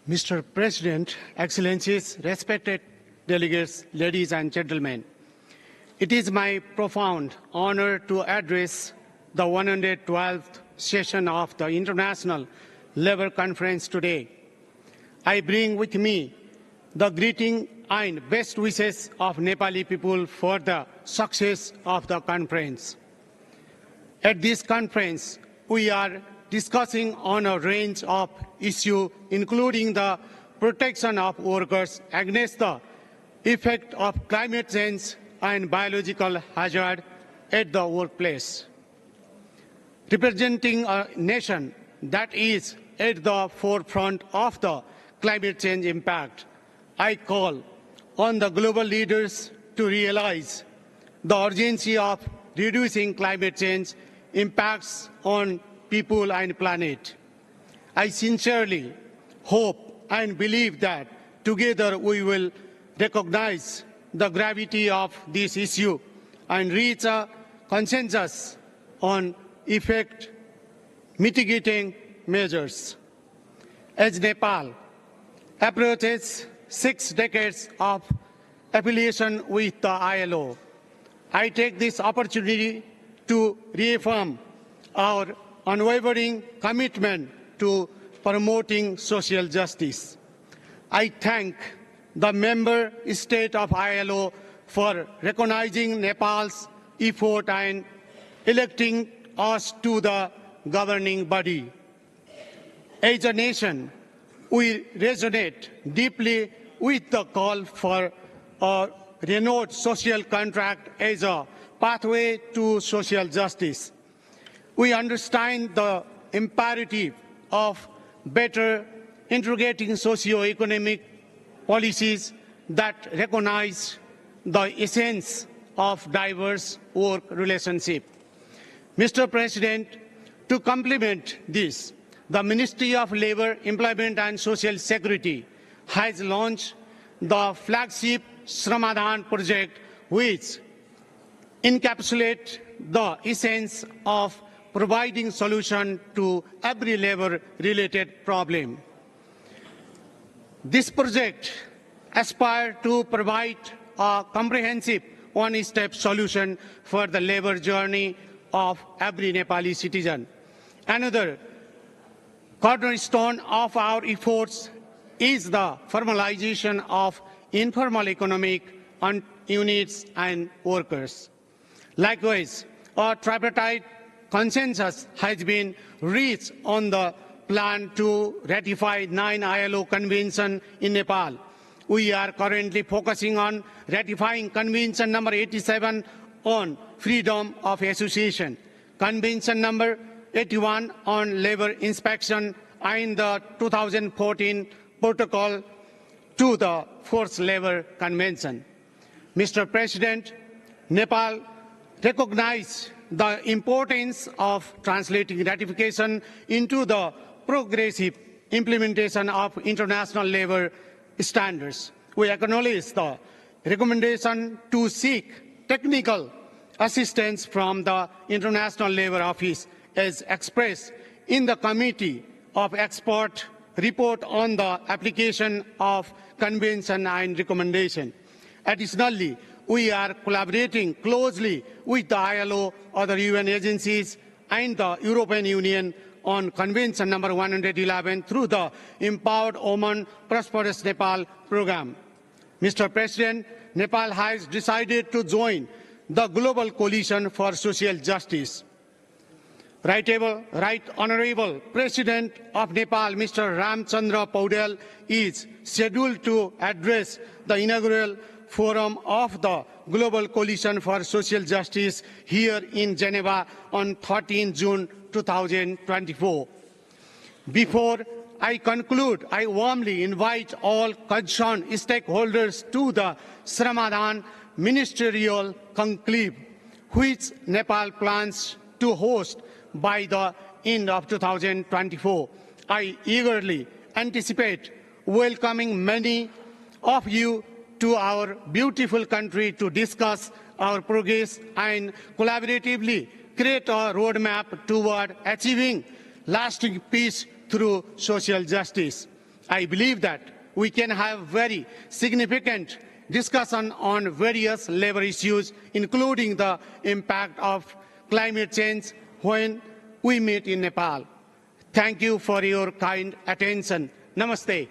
Mr. President, Excellencies, respected delegates, ladies and gentlemen, it is my profound honor to address the 112th session of the International Labour Conference today. I bring with me the greeting and best wishes of Nepali people for the success of the conference. At this conference, we are discussing on a range of issues, including the protection of workers against the effect of climate change and biological hazard at the workplace. Representing a nation that is at the forefront of the climate change impact, I call on the global leaders to realize the urgency of reducing climate change impacts on people and planet. I sincerely hope and believe that together we will recognize the gravity of this issue and reach a consensus on effect mitigating measures. As Nepal approaches 6 decades of affiliation with the ILO, I take this opportunity to reaffirm our unwavering commitment to promoting social justice. I thank the member state of ILO for recognizing Nepal's effort and electing us to the governing body. As a nation, we resonate deeply with the call for a renewed social contract as a pathway to social justice. We understand the imperative of better integrating socio-economic policies that recognize the essence of diverse work relationship. Mr. President, to complement this, the Ministry of Labour, Employment and Social Security has launched the flagship Shramadhan project, which encapsulates the essence of providing solution to every labor-related problem. This project aspires to provide a comprehensive one-step solution for the labor journey of every Nepali citizen. Another cornerstone of our efforts is the formalization of informal economic units and workers. Likewise, a tripartite consensus has been reached on the plan to ratify 9 ILO conventions in Nepal. We are currently focusing on ratifying Convention number 87 on freedom of association, Convention number 81 on labor inspection, and the 2014 protocol to the Forced Labor Convention. Mr. President, Nepal recognizes the importance of translating ratification into the progressive implementation of international labor standards. We acknowledge the recommendation to seek technical assistance from the International Labour Office as expressed in the Committee of Expert report on the application of Convention and recommendation. Additionally, we are collaborating closely with the ILO, other UN agencies, and the European Union on Convention number 111 through the Empowered Women Prosperous Nepal program. Mr. President, Nepal has decided to join the Global Coalition for Social Justice. Right Honorable President of Nepal, Mr. Ramchandra Paudel, is scheduled to address the inaugural forum of the Global Coalition for Social Justice here in Geneva on 13 June 2024. Before I conclude, I warmly invite all concerned stakeholders to the Shramadhan Ministerial Conclave, which Nepal plans to host by the end of 2024. I eagerly anticipate welcoming many of you to our beautiful country to discuss our progress and collaboratively create a roadmap toward achieving lasting peace through social justice. I believe that we can have very significant discussion on various labor issues, including the impact of climate change when we meet in Nepal. Thank you for your kind attention. Namaste.